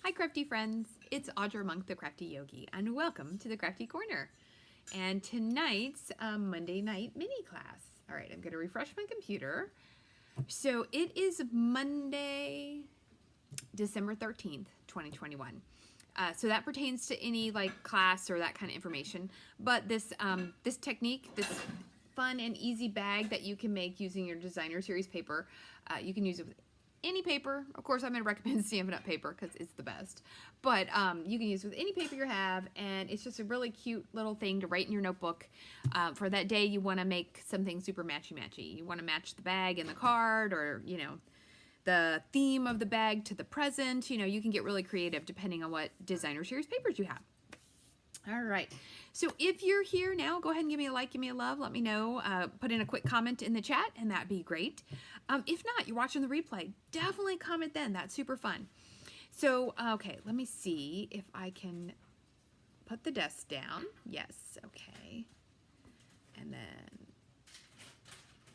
Hi crafty friends, it's Audra Monk the Crafty Yogi and welcome to the Crafty Corner and tonight's Monday night mini class. Alright, I'm going to refresh my computer. So it is Monday, December 13th, 2021. So that pertains to any like class or that kind of information, but this technique, this fun and easy bag that you can make using your designer series paper, you can use it with any paper. Of course, I'm going to recommend Stampin' Up! Paper because it's the best. But you can use it with any paper you have, and it's just a really cute little thing to write in your notebook. For that day, you want to make something super matchy-matchy. You want to match the bag and the card, or, you know, the theme of the bag to the present. You know, you can get really creative depending on what designer series papers you have. All right, so if you're here now, go ahead and give me a like, give me a love, let me know, put in a quick comment in the chat, and that'd be great. If not, you're watching the replay, definitely comment then, that's super fun. So, okay, let me see if I can put the desk down. Yes, okay. And then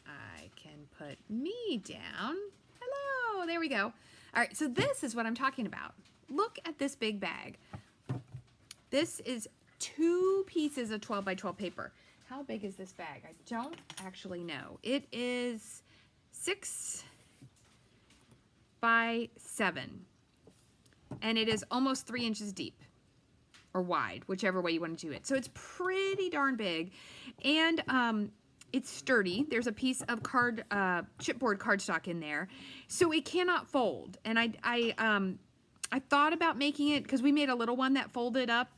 I can put me down. Hello, there we go. All right, so this is what I'm talking about. Look at this big bag. This is 2 pieces of 12 by 12 paper. How big is this bag? I don't actually know. It is 6 by 7. And it is almost 3 inches deep or wide, whichever way you want to do it. So it's pretty darn big. And it's sturdy. There's a piece of chipboard cardstock in there. So it cannot fold. And I thought about making it, because we made a little one that folded up.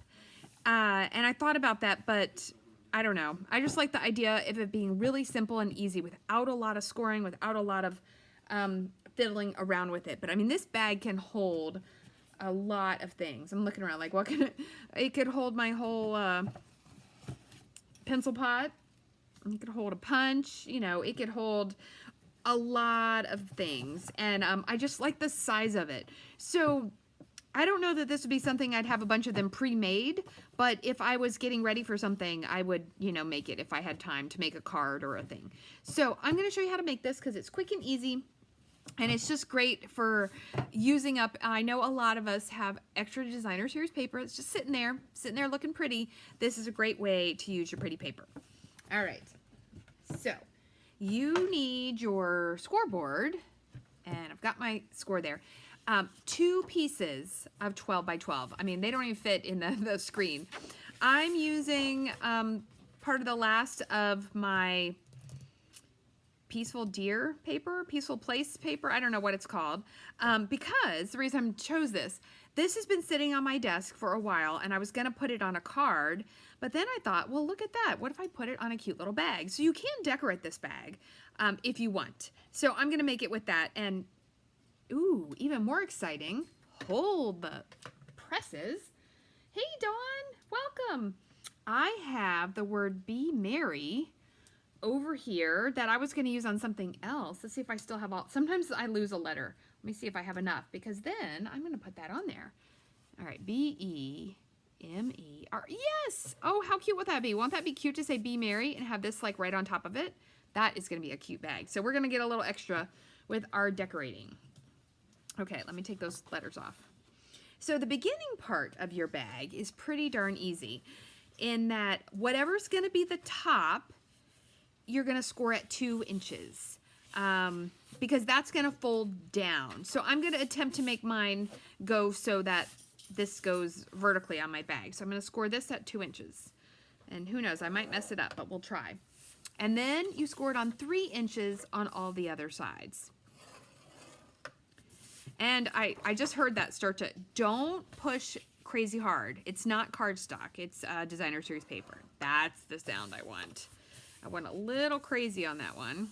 And I thought about that, but I don't know. I just like the idea of it being really simple and easy without a lot of scoring, without a lot of fiddling around with it. But I mean, this bag can hold a lot of things. I'm looking around like, what can it could hold my whole pencil pot. It could hold a punch. You know, it could hold a lot of things. And I just like the size of it. So I don't know that this would be something I'd have a bunch of them pre-made, but if I was getting ready for something, I would, you know, make it if I had time to make a card or a thing. So I'm going to show you how to make this because it's quick and easy, and it's just great for using up. I know a lot of us have extra designer series paper. It's just sitting there looking pretty. This is a great way to use your pretty paper. All right, so you need your scoreboard, and I've got my score there. 2 pieces of 12 by 12. I mean, they don't even fit in the screen. I'm using part of the last of my Peaceful Deer paper, Peaceful Place paper, I don't know what it's called, because the reason I chose this has been sitting on my desk for a while, and I was going to put it on a card, but then I thought, well, look at that. What if I put it on a cute little bag? So you can decorate this bag if you want. So I'm going to make it with that, and ooh, even more exciting, hold the presses. Hey, Dawn, welcome. I have the word be merry over here that I was going to use on something else. Let's see if I still have all. Sometimes I lose a letter. Let me see if I have enough, because then I'm going to put that on there. All right, B-E-M-E-R. Yes! Oh, how cute would that be? Won't that be cute to say be merry and have this like right on top of it? That is going to be a cute bag. So we're going to get a little extra with our decorating. Okay, let me take those letters off. So the beginning part of your bag is pretty darn easy in that whatever's going to be the top, you're going to score at 2 inches because that's going to fold down. So I'm going to attempt to make mine go so that this goes vertically on my bag. So I'm going to score this at 2 inches. And who knows, I might mess it up, but we'll try. And then you score it on 3 inches on all the other sides. And I just heard that start to, don't push crazy hard. It's not cardstock, it's designer series paper. That's the sound I want. I went a little crazy on that one.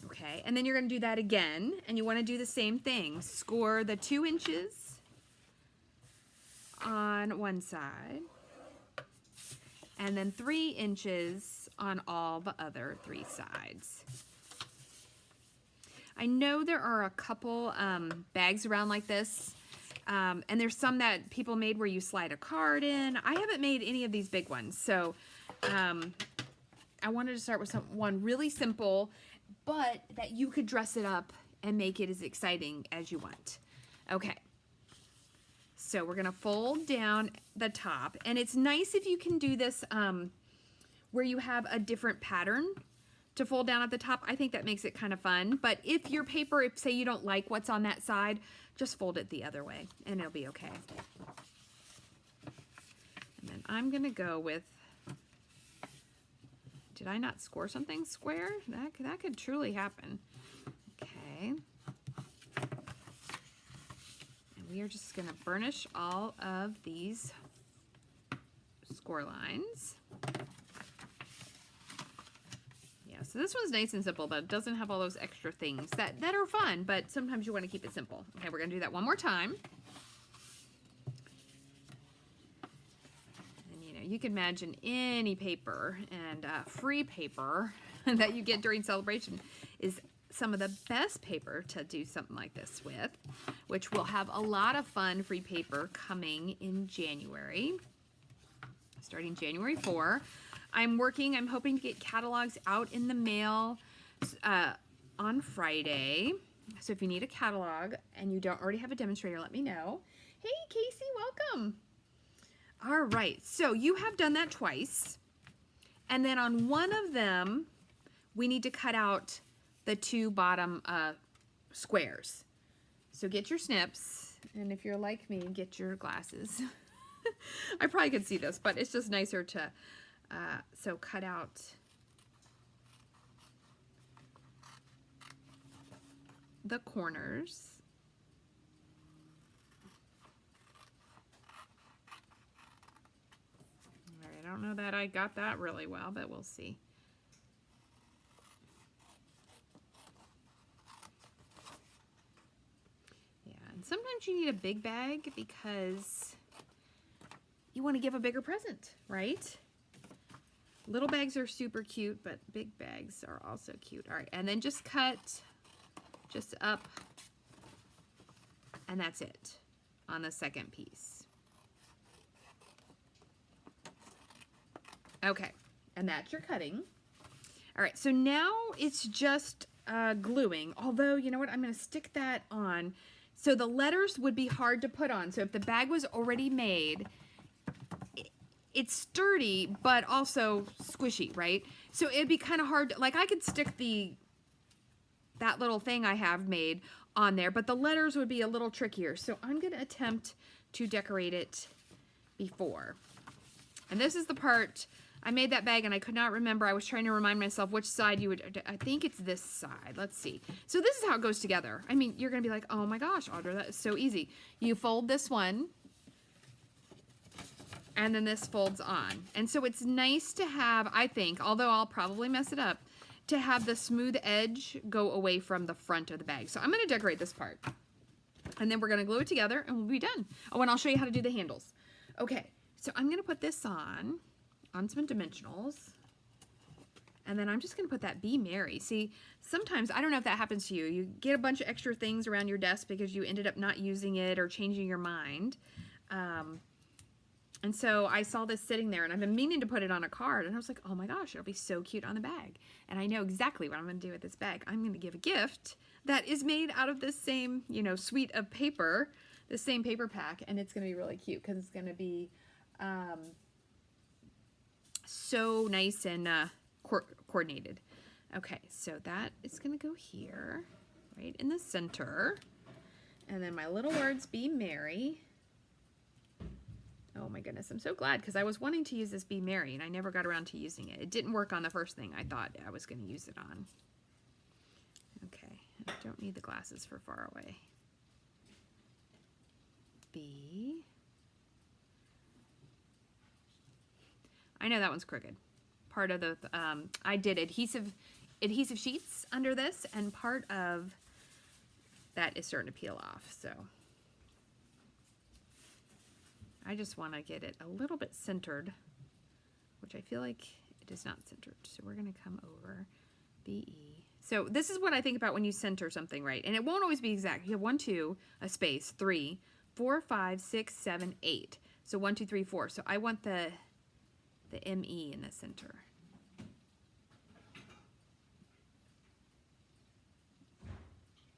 Okay, and then you're gonna do that again, and you wanna do the same thing. Score the 2 inches on one side, and then 3 inches on all the other 3 sides. I know there are a couple bags around like this, and there's some that people made where you slide a card in. I haven't made any of these big ones, so I wanted to start with one really simple, but that you could dress it up and make it as exciting as you want. Okay. So we're gonna fold down the top, and it's nice if you can do this where you have a different pattern to fold down at the top. I think that makes it kind of fun. But if your paper, if say you don't like what's on that side, just fold it the other way and it'll be okay. And then I'm gonna go with, did I not score something square? That could truly happen. Okay. And we are just gonna burnish all of these score lines. So this one's nice and simple, but it doesn't have all those extra things that are fun, but sometimes you want to keep it simple. Okay, we're going to do that one more time. And you know, you can imagine any paper and free paper that you get during celebration is some of the best paper to do something like this with, which will have a lot of fun free paper coming in January, starting January 4. I'm hoping to get catalogs out in the mail on Friday. So if you need a catalog and you don't already have a demonstrator, let me know. Hey, Casey, welcome. All right, so you have done that twice. And then on one of them, we need to cut out the two bottom squares. So get your snips, and if you're like me, get your glasses. I probably could see this, but it's just nicer to... so cut out the corners. All right, I don't know that I got that really well, but we'll see. Yeah, and sometimes you need a big bag because you want to give a bigger present, right? Little bags are super cute, but big bags are also cute. All right, and then just cut just up, and that's it on the second piece. Okay, and that's your cutting. All right, so now it's just gluing, although, you know what, I'm gonna stick that on. So the letters would be hard to put on. So if the bag was already made, it's sturdy, but also squishy, right? So it'd be kind of hard, like I could stick that little thing I have made on there, but the letters would be a little trickier. So I'm gonna attempt to decorate it before. And this is the part, I made that bag and I could not remember, I was trying to remind myself which side you would, I think it's this side, let's see. So this is how it goes together. I mean, you're gonna be like, oh my gosh, Audra, that is so easy. You fold this one, and then this folds on. And so it's nice to have, I think, although I'll probably mess it up, to have the smooth edge go away from the front of the bag. So I'm gonna decorate this part. And then we're gonna glue it together and we'll be done. Oh, and I'll show you how to do the handles. Okay, so I'm gonna put this on some dimensionals. And then I'm just gonna put that Be Merry. See, sometimes, I don't know if that happens to you, you get a bunch of extra things around your desk because you ended up not using it or changing your mind. And so I saw this sitting there and I've been meaning to put it on a card and I was like, oh my gosh, it'll be so cute on the bag. And I know exactly what I'm gonna do with this bag. I'm gonna give a gift that is made out of this same, you know, suite of paper, the same paper pack, and it's gonna be really cute because it's gonna be so nice and coordinated. Okay, so that is gonna go here, right in the center. And then my little words, Be Merry. Oh my goodness, I'm so glad because I was wanting to use this Be Merry and I never got around to using it. It didn't work on the first thing I thought I was going to use it on. Okay, I don't need the glasses for far away. B. I know that one's crooked. Part of the, I did adhesive sheets under this, and part of that is starting to peel off, so. I just want to get it a little bit centered, which I feel like it is not centered. So we're going to come over, B-E. So this is what I think about when you center something, right? And it won't always be exact. You have 1, 2, a space, 3, 4, 5, 6, 7, 8. So 1, 2, 3, 4. So I want the M-E in the center.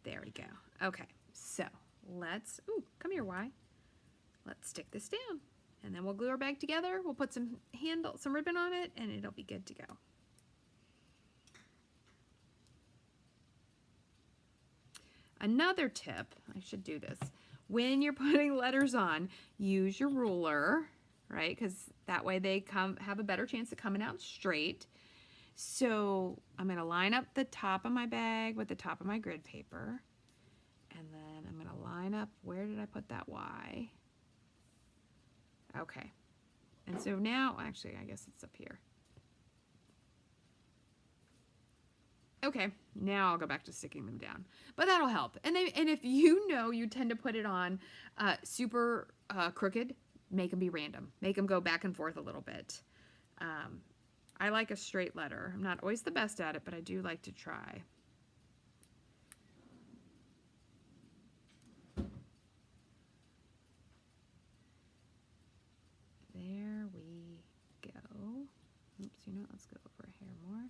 There we go. Okay, so ooh, come here, Y. Let's stick this down. And then we'll glue our bag together. We'll put some ribbon on it, and it'll be good to go. Another tip, I should do this. When you're putting letters on, use your ruler, right? Because that way they have a better chance of coming out straight. So I'm going to line up the top of my bag with the top of my grid paper. And then I'm going to line up, where did I put that Y? Okay. And so now, actually, I guess it's up here. Okay, now I'll go back to sticking them down. But that'll help. And if you know you tend to put it on super crooked, make them be random. Make them go back and forth a little bit. I like a straight letter. I'm not always the best at it, but I do like to try. There we go. Oops, you know what? Let's go over a hair more.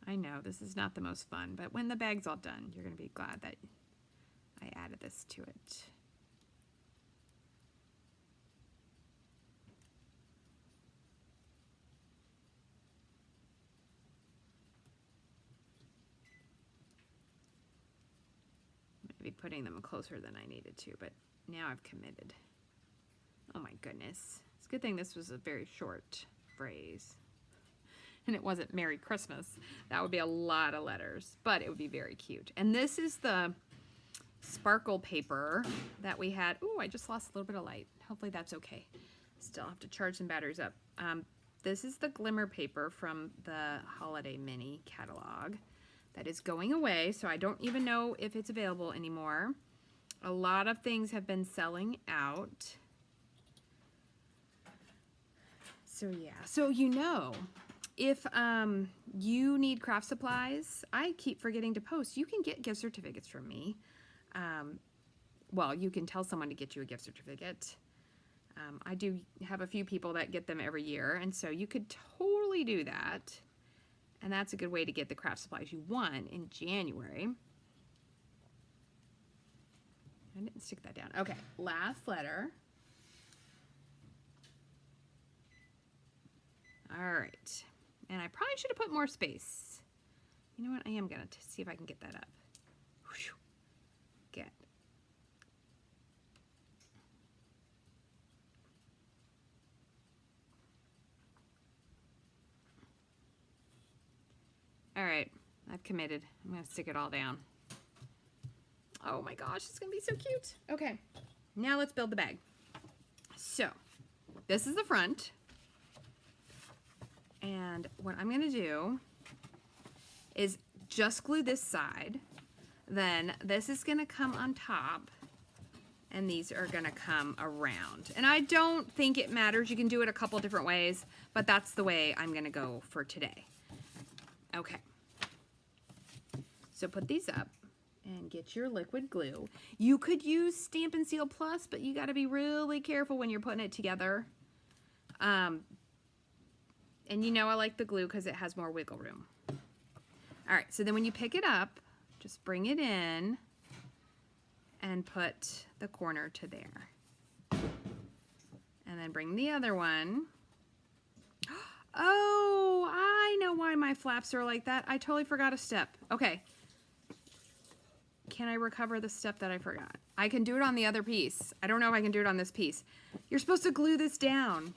I know this is not the most fun, but when the bag's all done, you're going to be glad that I added this to it. Maybe putting them closer than I needed to, but now I've committed. Oh my goodness. It's a good thing this was a very short phrase. And it wasn't Merry Christmas. That would be a lot of letters, but it would be very cute. And this is the sparkle paper that we had. Ooh, I just lost a little bit of light. Hopefully that's okay. Still have to charge some batteries up. This is the glimmer paper from the Holiday Mini catalog that is going away, so I don't even know if it's available anymore. A lot of things have been selling out. So yeah, so you know, if you need craft supplies, I keep forgetting to post. You can get gift certificates from me. Well, you can tell someone to get you a gift certificate. I do have a few people that get them every year, and so you could totally do that. And that's a good way to get the craft supplies you want in January. I didn't stick that down. Okay, last letter. All right. And I probably should have put more space. You know what? I am going to see if I can get that up. Whew. Good. All right. I've committed. I'm going to stick it all down. Oh my gosh, it's going to be so cute. Okay. Now let's build the bag. So, this is the front. And what I'm going to do is just glue this side. Then this is going to come on top. And these are going to come around. And I don't think it matters. You can do it a couple different ways. But that's the way I'm going to go for today. Okay. So put these up. And get your liquid glue. You could use Stampin' Seal Plus. But you got to be really careful when you're putting it together. And you know I like the glue because it has more wiggle room. All right, so then when you pick it up, just bring it in and put the corner to there. And then bring the other one. Oh, I know why my flaps are like that. I totally forgot a step. Okay. Can I recover the step that I forgot? I can do it on the other piece. I don't know if I can do it on this piece. You're supposed to glue this down.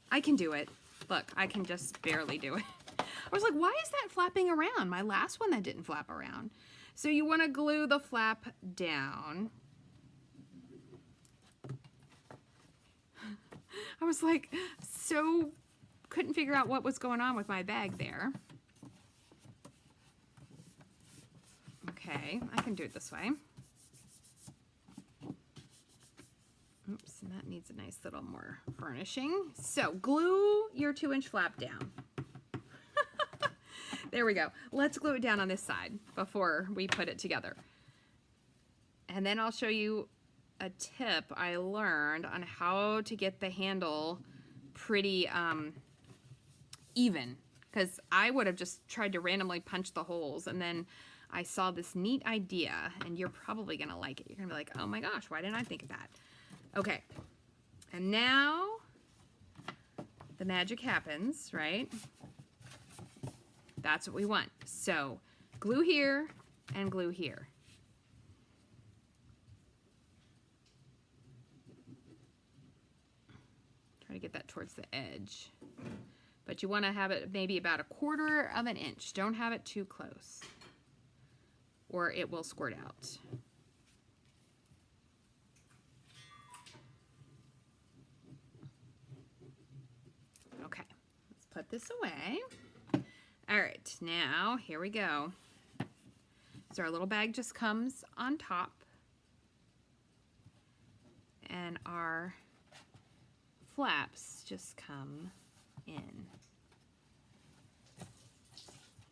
I can do it. Look, I can just barely do it. I was like, why is that flapping around? My last one that didn't flap around. So you want to glue the flap down. I was like, so couldn't figure out what was going on with my bag there. Okay, I can do it this way. Oops, and that needs a nice little more furnishing. So glue your 2-inch flap down. There we go. Let's glue it down on this side before we put it together. And then I'll show you a tip I learned on how to get the handle pretty even, because I would have just tried to randomly punch the holes, and then I saw this neat idea, and you're probably gonna like it. You're gonna be like, oh my gosh, why didn't I think of that? Okay, and now the magic happens, right? That's what we want. So glue here and glue here. Try to get that towards the edge. But you want to have it maybe about 1/4 of an inch. Don't have it too close, or it will squirt out. Okay, let's put this away. All right, now here we go. So our little bag just comes on top, and our flaps just come in.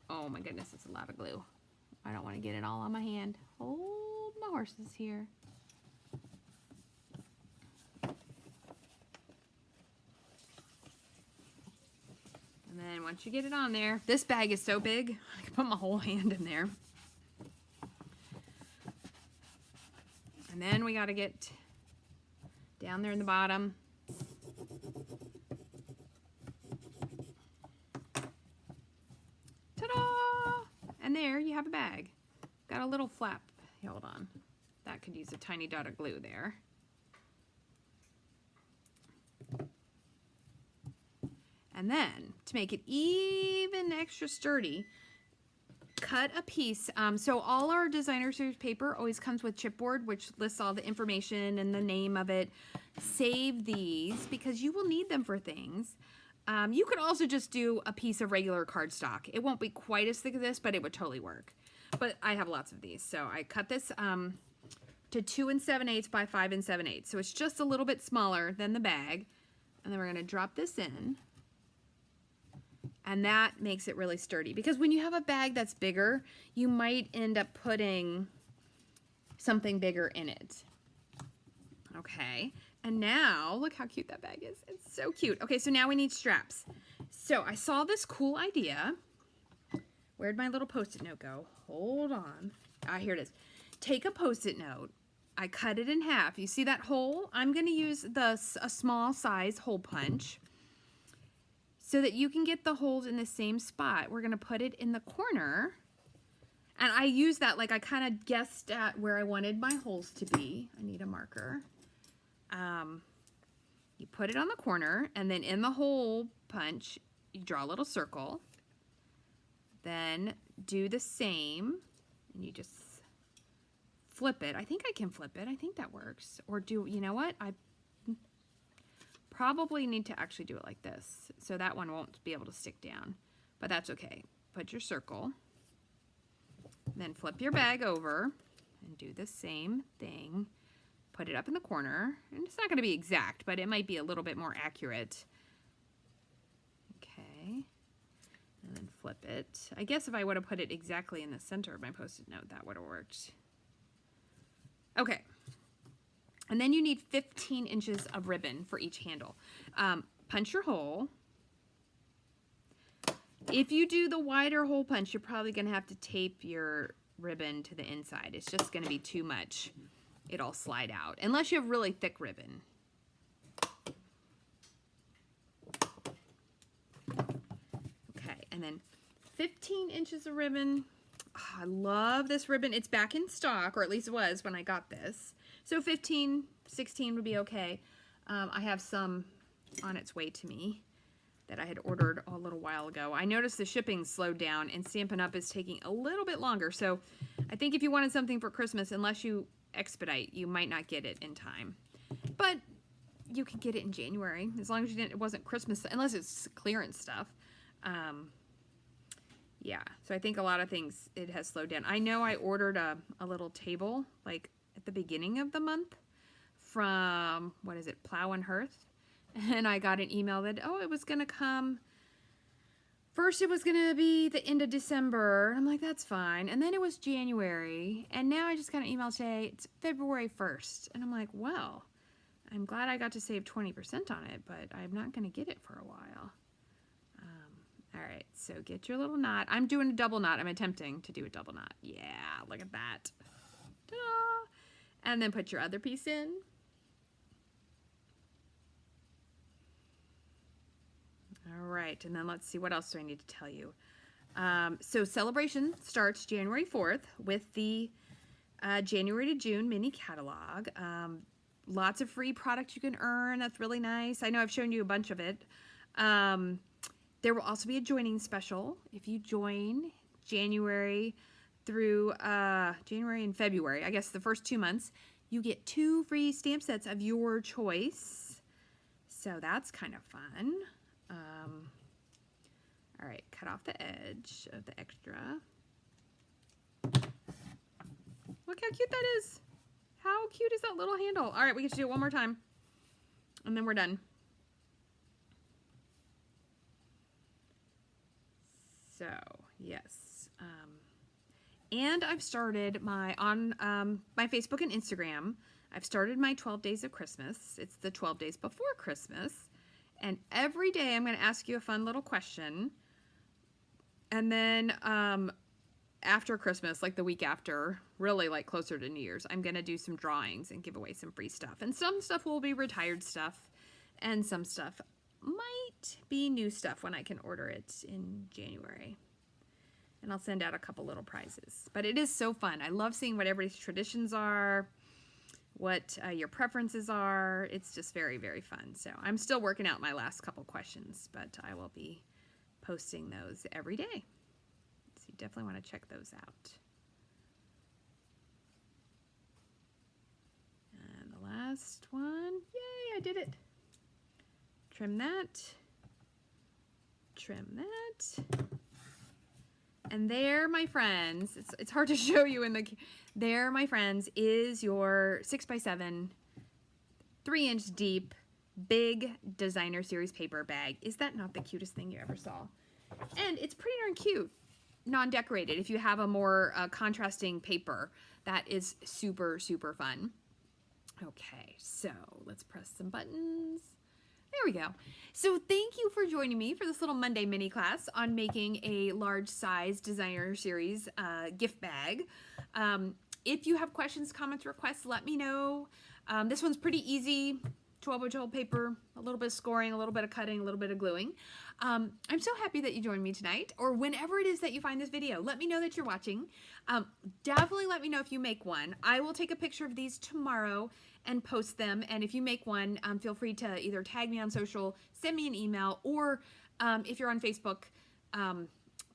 Oh my goodness, it's a lot of glue. I don't want to get it all on my hand. Hold my horses here. And then once you get it on there, this bag is so big, I can put my whole hand in there. And then we got to get down there in the bottom. Ta-da! And there you have a bag. Got a little flap. Hold on. That could use a tiny dot of glue there. And then, to make it even extra sturdy, cut a piece. So all our designer series paper always comes with chipboard, which lists all the information and the name of it. Save these because you will need them for things. You could also just do a piece of regular cardstock. It won't be quite as thick as this, but it would totally work. But I have lots of these. So I cut this to 2 7/8 by 5 7/8. So it's just a little bit smaller than the bag. And then we're going to drop this in. And that makes it really sturdy. Because when you have a bag that's bigger, you might end up putting something bigger in it. Okay. And now, look how cute that bag is. It's so cute. Okay, so now we need straps. So I saw this cool idea. Where'd my little Post-it note go? Hold on. Ah, here it is. Take a Post-it note. I cut it in half. You see that hole? I'm going to use a small size hole punch so that you can get the holes in the same spot. We're going to put it in the corner. And I use that, like I kind of guessed at where I wanted my holes to be. I need a marker. You put it on the corner, and then in the hole punch, you draw a little circle. Then do the same, and you just flip it. I think I can flip it. I think that works. Or you know what? I probably need to actually do it like this, so that one won't be able to stick down. But that's okay. Put your circle. Then flip your bag over and do the same thing. Put it up in the corner, and it's not going to be exact, but it might be a little bit more accurate. Okay, and then flip it. I guess if I would have put it exactly in the center of my Post-it note, that would have worked. Okay, and then you need 15 inches of ribbon for each handle. Punch your hole. If you do the wider hole punch, you're probably going to have to tape your ribbon to the inside. It's just going to be too much. It'll slide out, unless you have really thick ribbon. Okay, and then 15 inches of ribbon. Oh, I love this ribbon. It's back in stock, or at least it was when I got this. So 15, 16 would be okay. I have some on its way to me that I had ordered a little while ago. I noticed the shipping slowed down, and Stampin' Up! Is taking a little bit longer. So I think if you wanted something for Christmas, unless you expedite, you might not get it in time. But you can get it in January, as long as it wasn't Christmas, unless it's clearance stuff. Yeah, so I think a lot of things, it has slowed down. I know I ordered a little table, like at the beginning of the month from, what is it, Plow and Hearth? And I got an email that, oh, it was going to come. First, it was going to be the end of December. I'm like, that's fine. And then it was January. And now I just got an email today. It's February 1st. And I'm like, well, I'm glad I got to save 20% on it, but I'm not going to get it for a while. So get your little knot. I'm doing a double knot. I'm attempting to do a double knot. Yeah, look at that. Ta-da! And then put your other piece in. All right, and then let's see, what else do I need to tell you? So celebration starts January 4th with the January to June mini catalog. Lots of free product you can earn. That's really nice. I know I've shown you a bunch of it. There will also be a joining special. If you join January through January and February, I guess the first 2 months, you get 2 free stamp sets of your choice. So that's kind of fun. All right, cut off the edge of the extra. Look how cute that is. How cute is that little handle? All right, we get to do it one more time, and then we're done. So, yes. And I've started on my Facebook and Instagram, I've started my 12 Days of Christmas. It's the 12 days before Christmas. And every day I'm going to ask you a fun little question. And then after Christmas, like the week after, really like closer to New Year's, I'm going to do some drawings and give away some free stuff. And some stuff will be retired stuff, and some stuff might be new stuff when I can order it in January. And I'll send out a couple little prizes. But it is so fun. I love seeing what everybody's traditions are, what your preferences are. It's just very, very fun. So I'm still working out my last couple questions, but I will be posting those every day. So you definitely want to check those out. And the last one, yay, I did it. Trim that, trim that. And there, my friends, it's hard to show you in the, there, my friends, is your 6x7, 3-inch deep, big designer series paper bag. Is that not the cutest thing you ever saw? And it's pretty darn cute, non-decorated. If you have a more contrasting paper, that is super, super fun. Okay, so let's press some buttons. There we go. So thank you for joining me for this little Monday mini class on making a large size designer series gift bag. If you have questions, comments, requests, let me know. This one's pretty easy. 12-inch old paper, a little bit of scoring, a little bit of cutting, a little bit of gluing. I'm so happy that you joined me tonight, or whenever it is that you find this video. Let me know that you're watching. Definitely let me know if you make one. I will take a picture of these tomorrow and post them, and if you make one, feel free to either tag me on social, send me an email, or if you're on Facebook,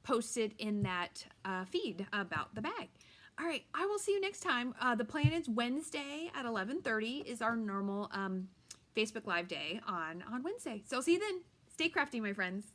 post it in that feed about the bag. All right, I will see you next time. The plan is Wednesday at 11:30 is our normal Facebook Live day on Wednesday. So I'll see you then. Stay crafty, my friends.